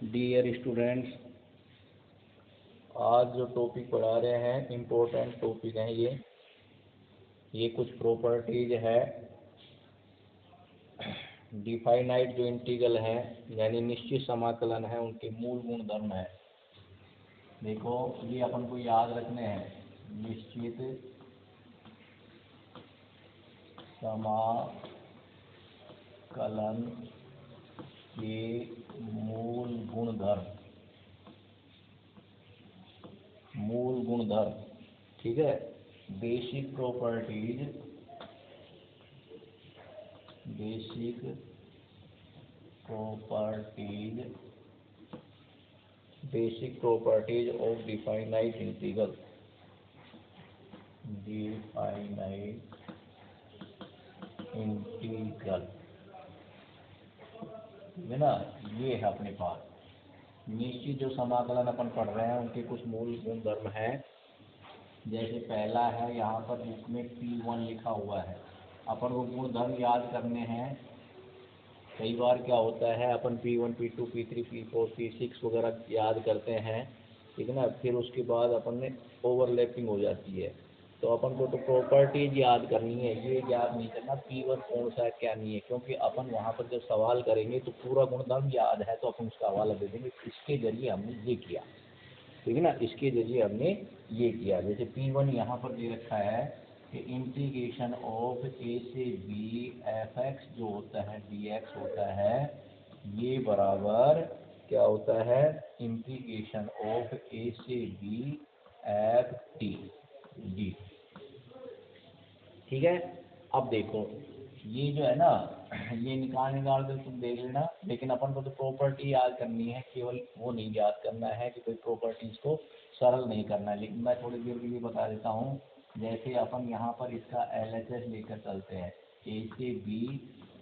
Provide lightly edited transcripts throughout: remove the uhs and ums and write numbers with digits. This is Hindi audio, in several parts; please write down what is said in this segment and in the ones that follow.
डियर स्टूडेंट्स, आज जो टॉपिक पढ़ा रहे हैं इम्पोर्टेंट टॉपिक हैं ये कुछ प्रॉपर्टीज है। डिफाइनाइट जो इंटीग्रल है यानी निश्चित समाकलन है, उनके मूल गुणधर्म है। देखो ये अपन को याद रखने हैं। निश्चित समाकलन के मूल गुणधर्म, ठीक है। Basic properties of definite integral है ना। ये है अपने पास निश्चित जो समाकलन अपन पढ़ रहे हैं उनके कुछ मूल गुणधर्म हैं। जैसे पहला है, यहाँ पर इसमें P1 लिखा हुआ है। अपन को गुणधर्म याद करने हैं। कई बार क्या होता है, अपन P1, P2, P3, P4, P6 वगैरह याद करते हैं, ठीक है ना। फिर उसके बाद अपन में ओवरलैपिंग हो जाती है, तो अपन को तो प्रॉपर्टीज याद करनी है, ये याद नहीं करना P1 कौन सा है क्या नहीं है। क्योंकि अपन वहाँ पर जब सवाल करेंगे तो पूरा गुणधर्म याद है तो अपन उसका हवाला दे देंगे, इसके जरिए हमने ये किया, ठीक है ना। इसके जरिए हमने ये किया। जैसे P1 यहाँ पर दे रखा है कि इंटीग्रेशन ऑफ ए से बी एफ एक्स जो होता है dx होता है, ये बराबर क्या होता है, इंटीग्रेशन ऑफ ए से बी एफ टी डी, ठीक है। अब देखो ये जो है ना, ये निकाल के तुम देख लेना, लेकिन अपन को तो प्रॉपर्टी याद करनी है, केवल वो नहीं याद करना है कि कोई प्रॉपर्टीज को सरल नहीं करना है। लेकिन मैं थोड़ी देर के लिए बता देता हूँ। जैसे अपन यहाँ पर इसका LHS लेकर चलते हैं, ए से B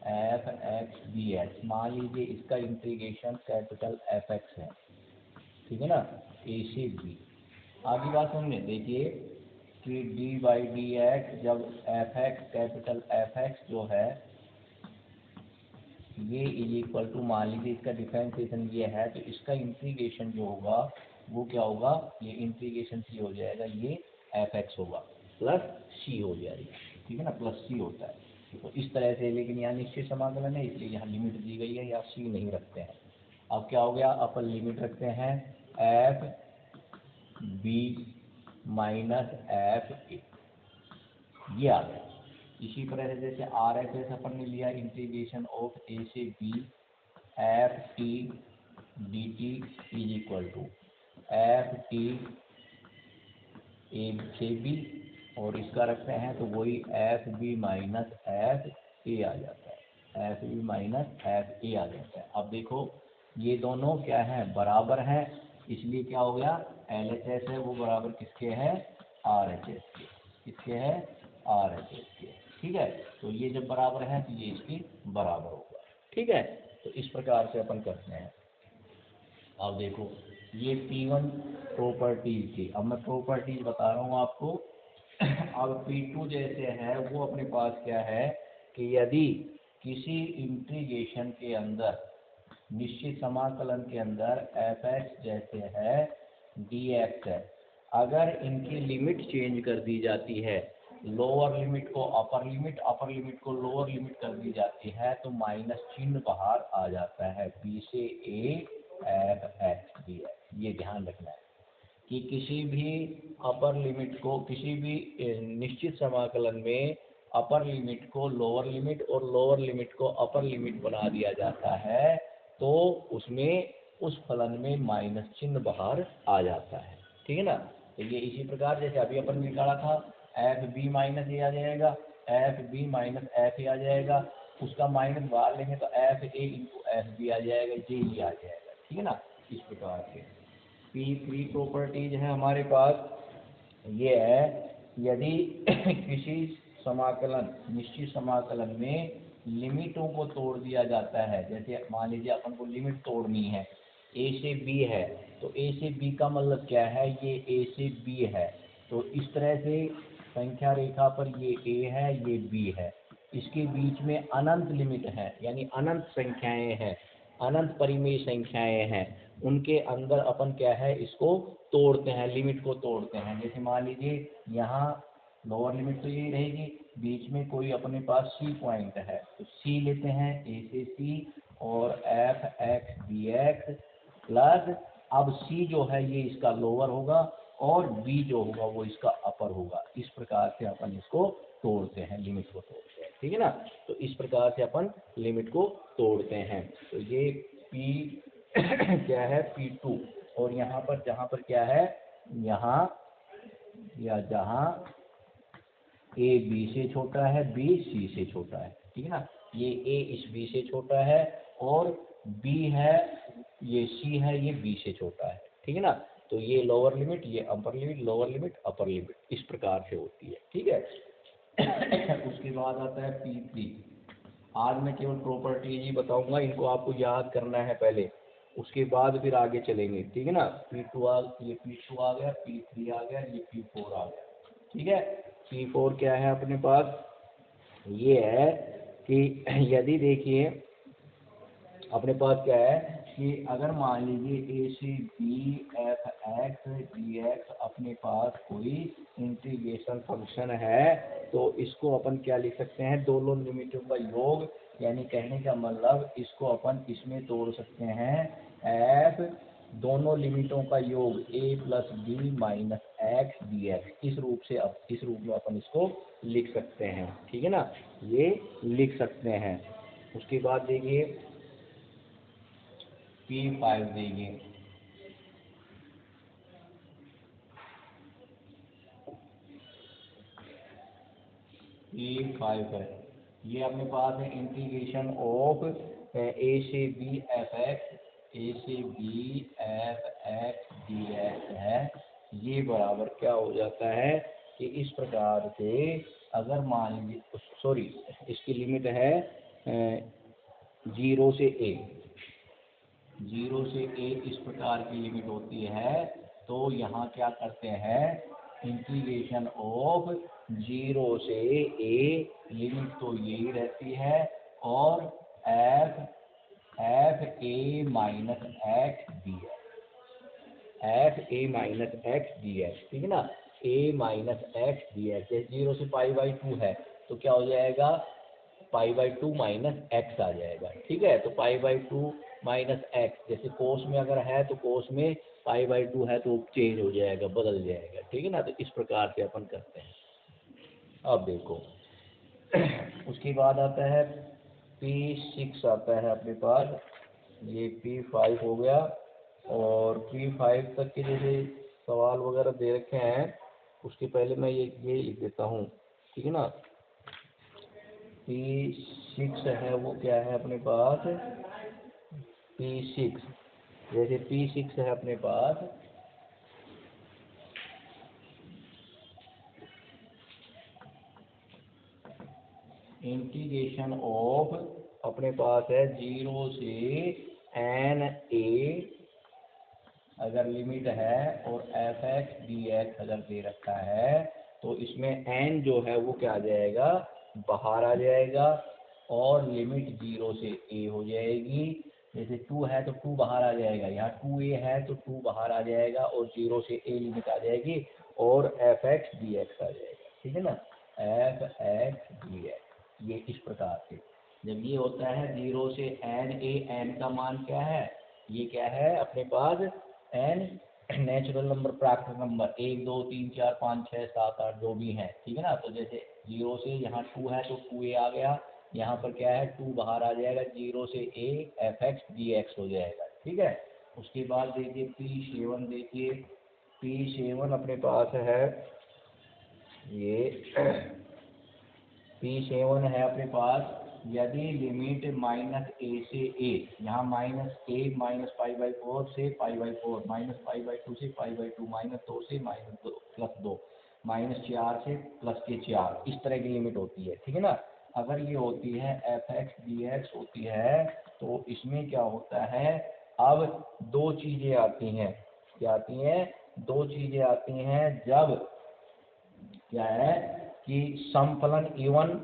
f x d x. मान लीजिए इसका इंटीग्रेशन कैपिटल एफ एक्स है, ठीक है ना, ए से बी। आगे बात सुनिए, देखिए कि डी बाई डी एक्स, जब F x capital F x जो है ये इज इक्वल टू, मान लीजिए इसका डिफरेंशिएशन ये है, तो इसका इंटीग्रेशन जो होगा वो क्या होगा, ये इंटीग्रेशन सी हो जाएगा, ये एफ एक्स होगा प्लस सी हो जाएगा, ठीक है ना, प्लस सी होता है। तो इस तरह से, लेकिन यहाँ निश्चित समाकलन है इसलिए यहाँ लिमिट दी गई है, यहाँ सी नहीं रखते हैं। अब क्या हो गया, अपन लिमिट रखते हैं f B minus F a, ये आ गया। इसी तरह से जैसे आर एफ एस अपन ने लिया, इंटीग्रेशन ऑफ ए से B F T D T is equal to F T A से बी, और इसका रखते हैं तो वही F B minus F A आ जाता है, F B minus F A आ जाता है। अब देखो ये दोनों क्या है, बराबर है, इसलिए क्या हो गया, एल एच एस है वो बराबर किसके है, आर एच एस के, किसके है, आर एच एस के, ठीक है। तो ये जब बराबर है तो ये इसकी बराबर होगा, ठीक है। तो इस प्रकार से अपन करते हैं। अब देखो ये P1 प्रॉपर्टीज थी, अब मैं प्रॉपर्टीज बता रहा हूँ आपको। अब P2 जैसे है वो अपने पास क्या है कि यदि किसी इंटीग्रेशन के अंदर, निश्चित समाकलन के अंदर एफ एक्स जैसे है डी एक्स है, अगर इनकी लिमिट चेंज कर दी जाती है, लोअर लिमिट को अपर लिमिट, अपर लिमिट को लोअर लिमिट कर दी जाती है, तो माइनस चिन्ह बाहर आ जाता है, बी से A F x d x. ये ध्यान रखना है कि किसी भी अपर लिमिट को, किसी भी निश्चित समाकलन में अपर लिमिट को लोअर लिमिट और लोअर लिमिट को अपर लिमिट बना दिया जाता है, तो उसमें उस फलन में माइनस चिन्ह बाहर आ जाता है, ठीक है ना। तो ये इसी प्रकार जैसे अभी अपन ने निकाला था, एफ बी माइनस ए आ जाएगा, F B minus F A आ जाएगा, उसका माइनस बाहर लेंगे तो F A into F B आ जाएगा, ये ही आ जाएगा, ठीक है ना। इस प्रकार से P3 प्रॉपर्टीज है हमारे पास, ये है यदि किसी समाकलन, निश्चित समाकलन में लिमिटों को तोड़ दिया जाता है, जैसे मान लीजिए अपन को लिमिट तोड़नी है, ए से बी है, तो ए से बी का मतलब क्या है, ये ए से बी है, तो इस तरह से संख्या रेखा पर ये ए है, ये बी है, इसके बीच में अनंत लिमिट है, यानी अनंत संख्याएं हैं, अनंत परिमेय संख्याएं हैं, उनके अंदर अपन क्या है इसको तोड़ते हैं, लिमिट को तोड़ते हैं। जैसे मान लीजिए यहाँ लोअर लिमिट तो यही रहेगी, बीच में कोई अपने पास सी पॉइंट है तो सी लेते हैं, ए से सी और F x d x plus, अब सी जो है ये इसका लोअर होगा और बी जो होगा वो इसका अपर होगा। इस प्रकार से अपन इसको तोड़ते हैं, लिमिट को तोड़ते हैं, ठीक है ना। तो इस प्रकार से अपन लिमिट को तोड़ते हैं। तो ये पी क्या है P2, और यहाँ पर जहाँ पर क्या है, यहाँ या जहाँ A B से छोटा है, B C से छोटा है, ठीक है ना। ये A इस B से छोटा है और B है, ये C है, ये B से छोटा है, ठीक है ना। तो ये लोअर लिमिट, ये upper limit, lower limit, upper limit, इस प्रकार से होती है, ठीक है। उसके बाद आता है P3। आज मैं केवल प्रॉपर्टीज ही बताऊंगा, इनको आपको याद करना है पहले, उसके बाद फिर आगे चलेंगे, ठीक है ना। ये P2 आ गया, P3 आ गया, ये P4 आ गया, ठीक है। P4 क्या है अपने पास, ये है कि यदि देखिए अपने पास क्या है कि अगर मान लीजिए ए से B f x d x अपने पास कोई इंटीग्रेशन फंक्शन है, तो इसको अपन क्या लिख सकते हैं, दोनों लिमिटों का योग, यानी कहने का मतलब इसको अपन इसमें तोड़ सकते हैं, एफ दोनों लिमिटों का योग a plus b minus x d x, इस रूप में अपन इसको लिख सकते हैं, ठीक है ना, ये लिख सकते हैं। उसके बाद देखिए P5 देखिए, P5 है, ये अपने पास है इंटीग्रेशन ऑफ ए से बी एफ एक्स, ए से B f x d x है। ये बराबर क्या हो जाता है कि इस प्रकार से, अगर मान लीजिए सॉरी इसकी लिमिट है 0 से a, 0 से a इस प्रकार की लिमिट होती है। तो यहाँ क्या करते हैं, इंटीग्रेशन ऑफ 0 से a, लिमिट तो यही रहती है, और F A minus x d x, F A minus x d x, ठीक है ना, a minus x d x. जैसे 0 से π/2 है तो क्या हो जाएगा, π/2 माइनस एक्स आ जाएगा, ठीक है। तो π/2 माइनस एक्स, जैसे कोस में अगर है तो कोस में π/2 है तो चेंज हो जाएगा, बदल जाएगा, ठीक है ना। तो इस प्रकार से अपन करते हैं। अब देखो उसके बाद आता है P6 आता है अपने पास, ये P5 हो गया, और P5 तक के जैसे सवाल वगैरह दे रखे हैं, उसके पहले मैं ये लिख देता हूँ, ठीक है ना। P6 है वो क्या है अपने पास, P6, जैसे P6 है अपने पास, इंटीग्रेशन ऑफ अपने पास है 0 से n a अगर लिमिट है, और एफ एक्स डी एक्स अगर दे रखा है, तो इसमें n जो है वो क्या आ जाएगा, बाहर आ जाएगा, और लिमिट 0 से a हो जाएगी। जैसे 2 है तो 2 बाहर आ जाएगा, यहाँ 2a है तो 2 बाहर आ जाएगा, और 0 से a लिमिट आ जाएगी, और एफ एक्स डी एक्स आ जाएगा, ठीक है ना, एफ एक्स डी एक्स। ये इस प्रकार से जब ये होता है 0 से n a, n का मान क्या है, ये क्या है अपने पास n नेचुरल नंबर, प्राकृतिक नंबर, 1 2 3 4 5 6 7 8 जो भी हैं, ठीक है ना। तो जैसे 0 से यहाँ 2 है तो 2a आ गया, यहाँ पर क्या है 2 बाहर आ जाएगा, 0 से a F x d x हो जाएगा, ठीक है। उसके बाद देखिए P7, देखिए P7 अपने पास है, ये P7 है अपने पास, यदि लिमिट माइनस a से a, यहाँ माइनस a माइनस π/4 से π/4, माइनस π/2 से π/2, माइनस 2 से माइनस 2 प्लस 2, माइनस 4 से प्लस के 4, इस तरह की लिमिट होती है, ठीक है ना। अगर ये होती है एफ एक्स डी एक्स होती है, तो इसमें क्या होता है, अब दो चीज़ें आती हैं, क्या आती हैं, दो चीज़ें आती हैं, जब क्या है कि समफलन इवन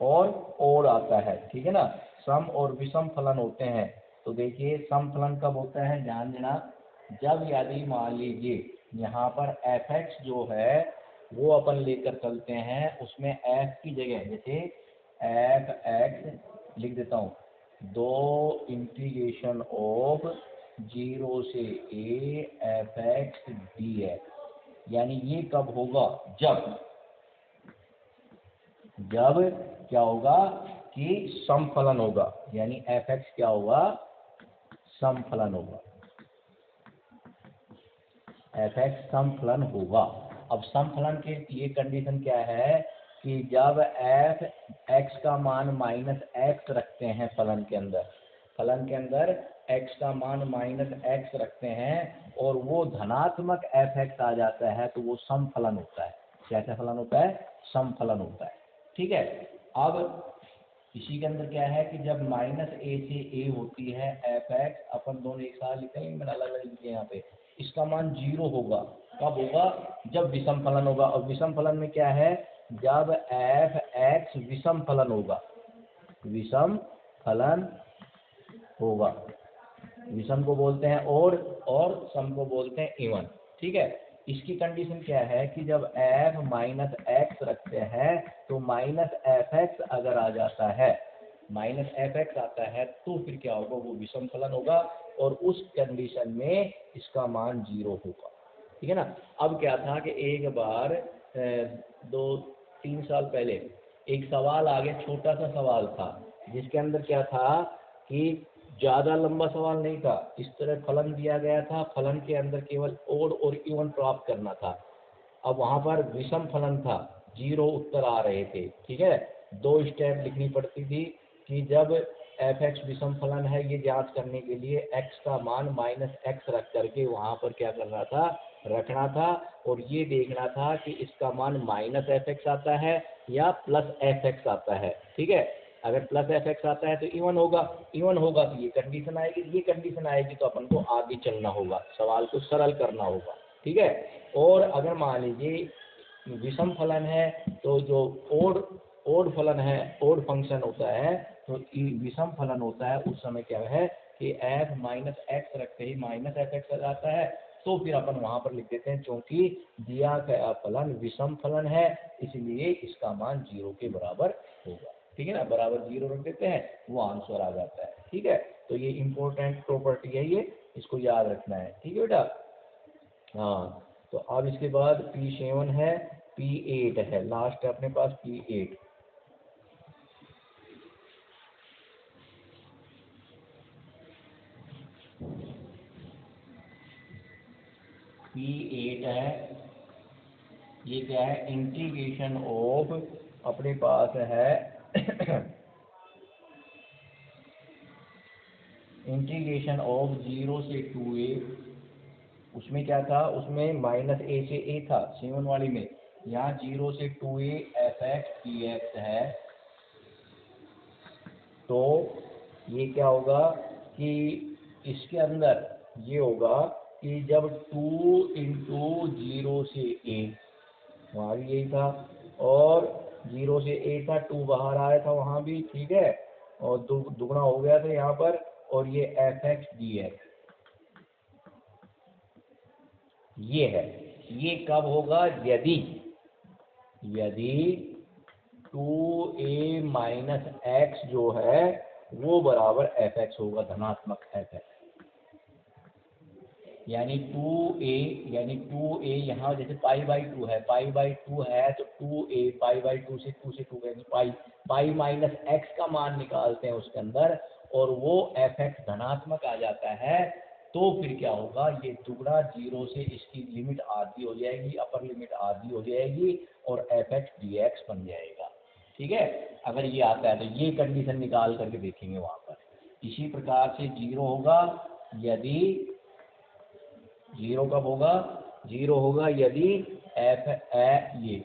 और ओड आता है, ठीक है ना, सम और विषम फलन होते हैं, तो देखिए सम फलन कब होता है, ध्यान देना, जब यदि मान लीजिए यहाँ पर एफ एक्स जो है वो अपन लेकर चलते हैं, उसमें एफ की जगह जैसे एफ एक्स लिख देता हूँ, दो इंटीग्रेशन ऑफ 0 से A F x d x, यानी ये कब होगा, जब क्या होगा कि सम फलन होगा, यानी एफ एक्स क्या होगा, सम फलन होगा, एफ एक्स सम फलन होगा। अब सम फलन के ये कंडीशन क्या है कि जब एफ एक्स का मान माइनस एक्स रखते हैं फलन के अंदर एक्स का मान माइनस एक्स रखते हैं और वो धनात्मक एफ एक्स आ जाता है, तो वो सम फलन होता है। कैसा फलन होता है, सम फलन होता है। ठीक है, अब इसी के अंदर क्या है कि जब माइनस ए से ए होती है एफ एक्स, अपन दोनों एक साथ लिखेंगे, मैंने अलग अलग लिखे यहाँ पे, इसका मान 0 होगा। कब होगा, जब विषम फलन होगा। और विषम फलन में क्या है, जब एफ एक्स विषम फलन होगा, विषम फलन होगा, विषम को बोलते हैं और सम को बोलते हैं इवन। ठीक है, इसकी कंडीशन क्या है कि जब एफ माइनस एक्स रखते हैं तो माइनस एफ एक्स अगर आ जाता है, माइनस एफ एक्स आता है, तो फिर क्या होगा, वो विषम फलन होगा और उस कंडीशन में इसका मान 0 होगा। ठीक है ना। अब क्या था कि एक बार 2-3 साल पहले एक सवाल आ गया, छोटा सा सवाल था, जिसके अंदर क्या था कि ज़्यादा लंबा सवाल नहीं था, इस तरह फलन दिया गया था, फलन के अंदर केवल ओड और इवन प्राप्त करना था। अब वहाँ पर विषम फलन था, 0 उत्तर आ रहे थे। ठीक है, 2 स्टेप लिखनी पड़ती थी कि जब एफ एक्स विषम फलन है, ये जांच करने के लिए एक्स का मान माइनस एक्स रख करके वहाँ पर क्या करना था, रखना था, और ये देखना था कि इसका मान माइनस एफ एक्स आता है या प्लस एफ एक्स आता है। ठीक है, अगर प्लस एफ एक्स आता है तो इवन होगा तो ये कंडीशन आएगी, तो अपन को आगे चलना होगा, सवाल को सरल करना होगा। ठीक है, और अगर मान लीजिए विषम फलन है तो जो ओड फलन है, ओड फंक्शन होता है, तो विषम फलन होता है, उस समय क्या है कि एफ माइनस एक्स रखते ही माइनस एफ एक्स आ जाता है, तो फिर अपन वहां पर लिख देते हैं, क्योंकि दिया गया फलन विषम फलन है, इसलिए इसका मान 0 के बराबर होगा। ठीक है ना, बराबर 0 रख देते हैं, वो आंसर आ जाता है। ठीक है, तो ये इंपॉर्टेंट प्रॉपर्टी है, ये इसको याद रखना है। ठीक है बेटा। हाँ, तो अब इसके बाद P7 है, P8 है, लास्ट है अपने पास P8। P8 है, ये क्या है, इंटीग्रेशन ऑफ, अपने पास है इंटीग्रेशन ऑफ 0 से 2a, उसमें क्या था, उसमें माइनस ए से ए था 7 वाली में, यहाँ 0 से 2a F x d x है। तो ये क्या होगा कि इसके अंदर ये होगा कि जब 2 इंटू 0 से a, वहाँ भी यही था, और 0 से a था, 2 बाहर आया था वहाँ भी। ठीक है, और दुगना हो गया था यहाँ पर, और ये एफ एक्स डी एक्स ये है। ये कब होगा, यदि 2a माइनस एक्स जो है वो बराबर एफ एक्स होगा, धनात्मक एफ एक्स, यानी 2a यहाँ जैसे π/2 है, π/2 है, तो 2a π/2 से 2 यानी पाई माइनस एक्स का मान निकालते हैं उसके अंदर, और वो एफ एक्स धनात्मक आ जाता है, तो फिर क्या होगा, ये दुगना 0 से इसकी लिमिट आधी हो जाएगी, अपर लिमिट आधी हो जाएगी, और एफ एक्स डी एक्स बन जाएगा। ठीक है, अगर ये आता है तो ये कंडीशन निकाल करके देखेंगे वहाँ पर। इसी प्रकार से 0 होगा यदि, 0 कब होगा, 0 होगा यदि ये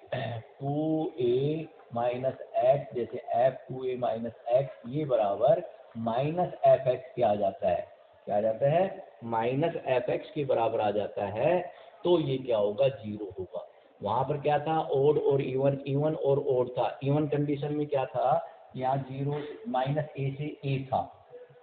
2a माइनस एक्स, जैसे एफ 2a माइनस एक्स ये बराबर माइनस एफ एक्स क्या आ जाता है, क्या आ जाता है, माइनस एफ एक्स के बराबर आ जाता है, तो ये क्या होगा, 0 होगा। वहाँ पर क्या था, ओड और इवन और ओड था। इवन कंडीशन में क्या था, यहाँ 0 माइनस ए से ए था,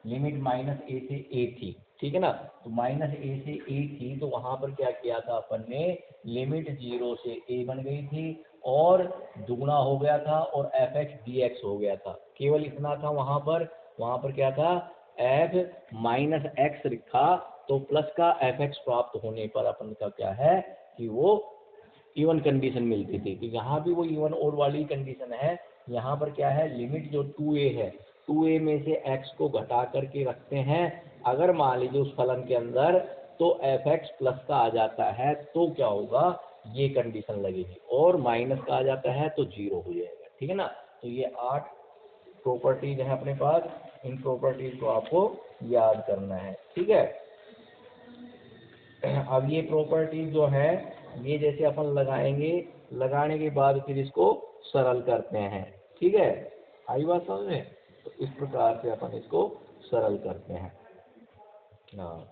लिमिट माइनस ए से ए थी, ठीक है ना। तो माइनस ए से ए थी, तो वहां पर क्या किया था अपन ने, लिमिट 0 से ए बन गई थी और दुगना हो गया था और एफ एक्स डी एक्स हो गया था। केवल इतना था वहां पर क्या था, एफ माइनस एक्स लिखा, तो प्लस का एफ एक्स प्राप्त होने पर अपन का क्या है कि वो इवन कंडीशन मिलती थी। तो यहाँ भी वो इवन और वाली कंडीशन है। यहाँ पर क्या है, लिमिट जो 2a है, 2a में से x को घटा करके रखते हैं। अगर मान लीजिए उस फलन के अंदर तो एफ एक्स प्लस का आ जाता है तो क्या होगा, ये कंडीशन लगेगी, और माइनस का आ जाता है तो 0 हो जाएगा, ठीक है ना। तो ये 8 प्रॉपर्टीज है अपने पास, इन प्रॉपर्टीज को आपको याद करना है, ठीक है। अब ये प्रॉपर्टीज जो है, ये जैसे अपन लगाएंगे, लगाने के बाद फिर इसको सरल करते हैं, ठीक है। आई बात समझ में। तो इस प्रकार से अपन इसको सरल करते हैं। हाँ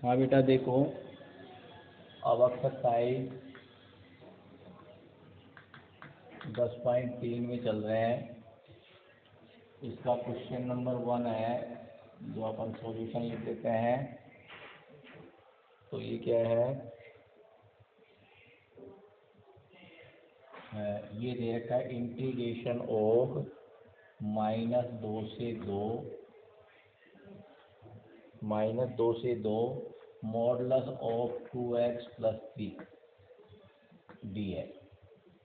हाँ बेटा देखो, अब एक्सरसाइज 10.3 में चल रहे हैं। इसका क्वेश्चन नंबर 1 है, जो अपन सॉल्यूशन लिख देते हैं। तो ये क्या है, ये दे रखा है इंटीग्रेशन ऑफ -2 से 2 modulus of 2x plus 3 dx।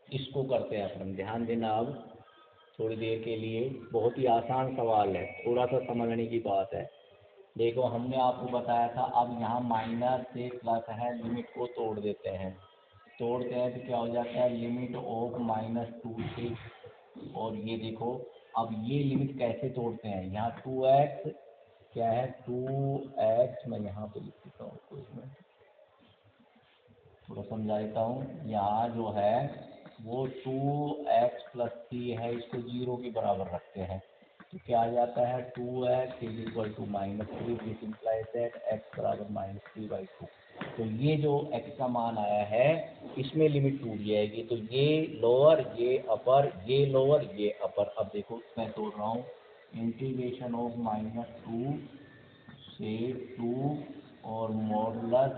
इसको करते हैं अपन, ध्यान देना अब थोड़ी देर के लिए। बहुत ही आसान सवाल है, थोड़ा सा समझने की बात है। देखो हमने आपको बताया था, अब यहाँ माइनस से प्लस है, लिमिट को तोड़ देते हैं तो क्या हो जाता है, लिमिट ऑफ -2 से, और ये देखो अब ये लिमिट कैसे तोड़ते हैं, यहाँ 2x क्या है, 2x मैं यहाँ पे लिख देता हूँ, तो इसमें थोड़ा समझा देता हूँ। यहाँ जो है वो 2x प्लस 3 है, इसको 0 के बराबर रखते हैं, तो क्या आ जाता है, 2x is equal to -3, this implies that x बराबर -3/2। तो ये जो x का मान आया है, इसमें लिमिट टूट जाएगी। तो ये लोअर, ये अपर, ये लोअर, ये अपर। अब देखो मैं तोड़ रहा हूँ, इंटीग्रेशन ऑफ -2 से 2 और मॉडुलस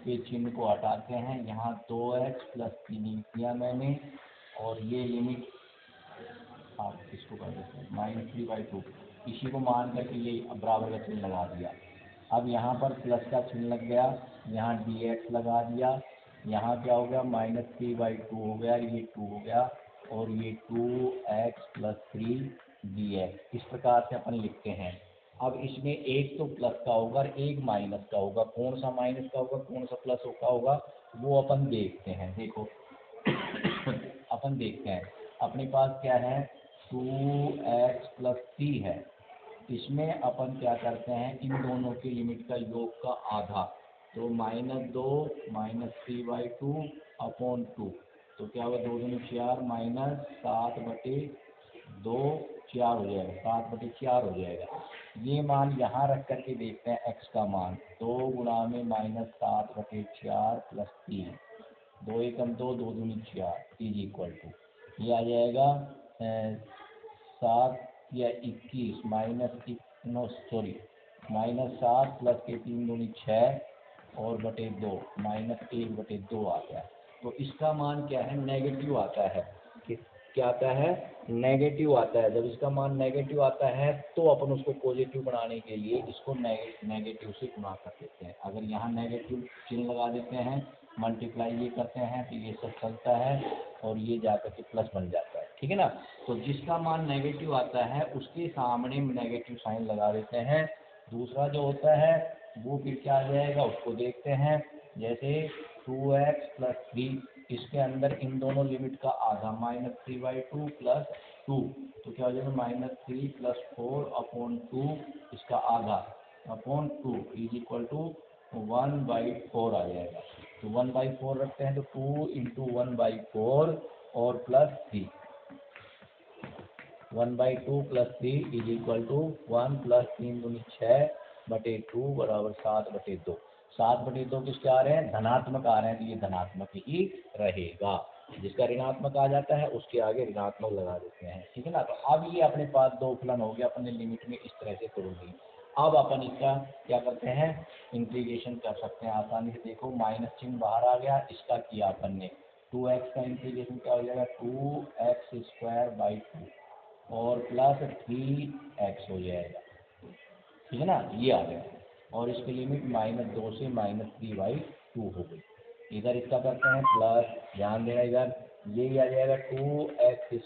के चिन्ह को हटाते हैं, यहाँ 2x प्लस 3 किया मैंने, और ये लिमिट आप इसको कर देते हैं -3/2, इसी को मान करके ये बराबर का चिन्ह लगा दिया। अब यहाँ पर प्लस का चिन्ह लग गया, यहाँ dx लगा दिया, यहाँ क्या हो गया, -3/2 हो गया, ये 2 हो गया, और ये 2x प्लस 3 dx। इस प्रकार से अपन लिखते हैं। अब इसमें एक तो प्लस का होगा और एक माइनस का होगा, कौन सा माइनस का होगा कौन सा प्लस का होगा वो अपन देखते हैं। देखो अपन देखते हैं, अपने पास क्या है, 2x प्लस 3 है, इसमें अपन क्या करते हैं, इन दोनों की लिमिट का योग का आधा, तो -2 -3/2 अपॉन 2, तो क्या होगा, 2 दूनी 4, -7/2 4 हो जाएगा, 7/4 हो जाएगा। ये मान यहाँ रख करके देखते हैं x का मान, 2 गुणा में -7/4 प्लस 3, 2 एकम 2, 2 दूनी 4 इज इक्वल टू, ये आ जाएगा 7 या 21 -7 प्लस के 3 दूनी 6 और बटे 2 -1/2 आ गया। तो इसका मान क्या है, नेगेटिव आता है। क्या आता है, नेगेटिव आता है। जब इसका मान नेगेटिव आता है तो अपन उसको पॉजिटिव बनाने के लिए इसको नेगेटिव से गुणा कर देते हैं। अगर यहाँ नेगेटिव चिन्ह लगा देते हैं, मल्टीप्लाई ये करते हैं, तो ये सब चलता है और ये जाकर के प्लस बन जाता है, ठीक है ना। तो जिसका मान नेगेटिव आता है उसके सामने नेगेटिव साइन लगा देते हैं। दूसरा जो होता है वो फिर क्या आ जाएगा, उसको देखते हैं। जैसे 2x प्लस 3, इसके अंदर इन दोनों लिमिट का आधा -3/2 प्लस 2, तो क्या हो जाएगा, -3 प्लस 4 अपॉन 2, इसका आधा अपॉन 2 इज इक्वल टू 1/4 आ जाएगा। तो 1/4 रखते हैं, तो 2 × 1/4 और प्लस 3, 1/2 + 3 इज इक्वल टू 1 + 3 × 6/2 बराबर 7/2। 7/2 किसके आ रहे हैं? धनात्मक आ रहे हैं, तो ये धनात्मक ही रहेगा। जिसका ऋणात्मक आ जाता है उसके आगे ऋणात्मक लगा देते हैं, ठीक है ना। तो अब ये अपने पास दो फलन हो गया, अपने लिमिट में इस तरह से तोड़ दी। अब अपन इसका क्या करते हैं? इंटीग्रेशन कर सकते हैं आसानी से। देखो माइनस चिन्ह बाहर आ गया, इसका किया अपन ने 2x का इंटीग्रेशन क्या हो जाएगा? 2x² 2 और प्लस 3x हो जाएगा, ठीक है ना। ये आ गया और इसकी लिमिट -2 से -3/2 हो गई। इधर इसका करते हैं प्लस, ध्यान देना इधर ये आ जाएगा 2x²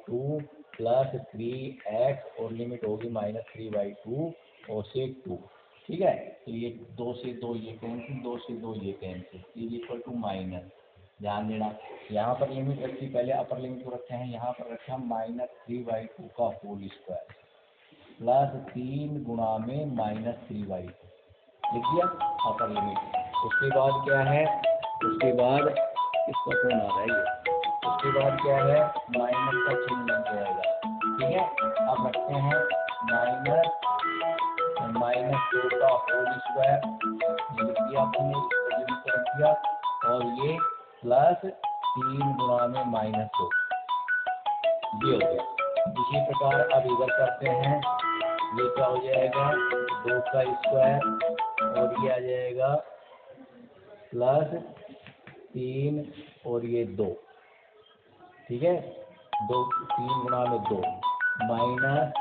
2 + 3x और लिमिट होगी -3/2 और से 2, ठीक है। तो ये 2 से 2 ये कैंसिल, 2 से 2 ये cancel, is equal to minus. ध्यान देना यहाँ पर लिमिट रखी, पहले अपर लिमिट को रखे हैं, यहाँ पर रखा -3/2 का होल स्क्वायर प्लस 3 गुणा में -3/2 लिख दिया अपर लिमिट। उसके बाद क्या है? उसके बाद इसका फोन आ रहा है ये, उसके बाद क्या है? माइनस का चिन्ह लग जाएगा, ठीक है। अब रखते हैं -2 का होल स्क्वायर, ये लिख दिया आपने, इसको लिमिट रख दिया और ये प्लस 3 गुणा में -2, ये हो गया। इसी प्रकार अब इधर करते हैं, ये क्या हो जाएगा? 2 का स्क्वायर और ये आ जाएगा प्लस 3 और ये 2, ठीक है। 3 गुणा में 2 माइनस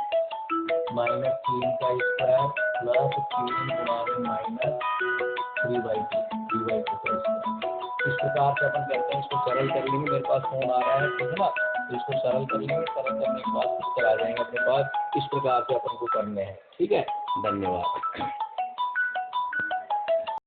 -3 का स्क्वायर प्लस 3 गुणा में -3/2 का स्क्वायर। इस प्रकार से अपन करते हैं, इसको सरल कर लेंगे। मेरे पास फोन आ रहा है, ठीक है ना, तो इसको सरल कर लेंगे। सरल करने के बाद उत्तर आ जाएंगे अपने पास। इस प्रकार से अपन को करने हैं, ठीक है। धन्यवाद।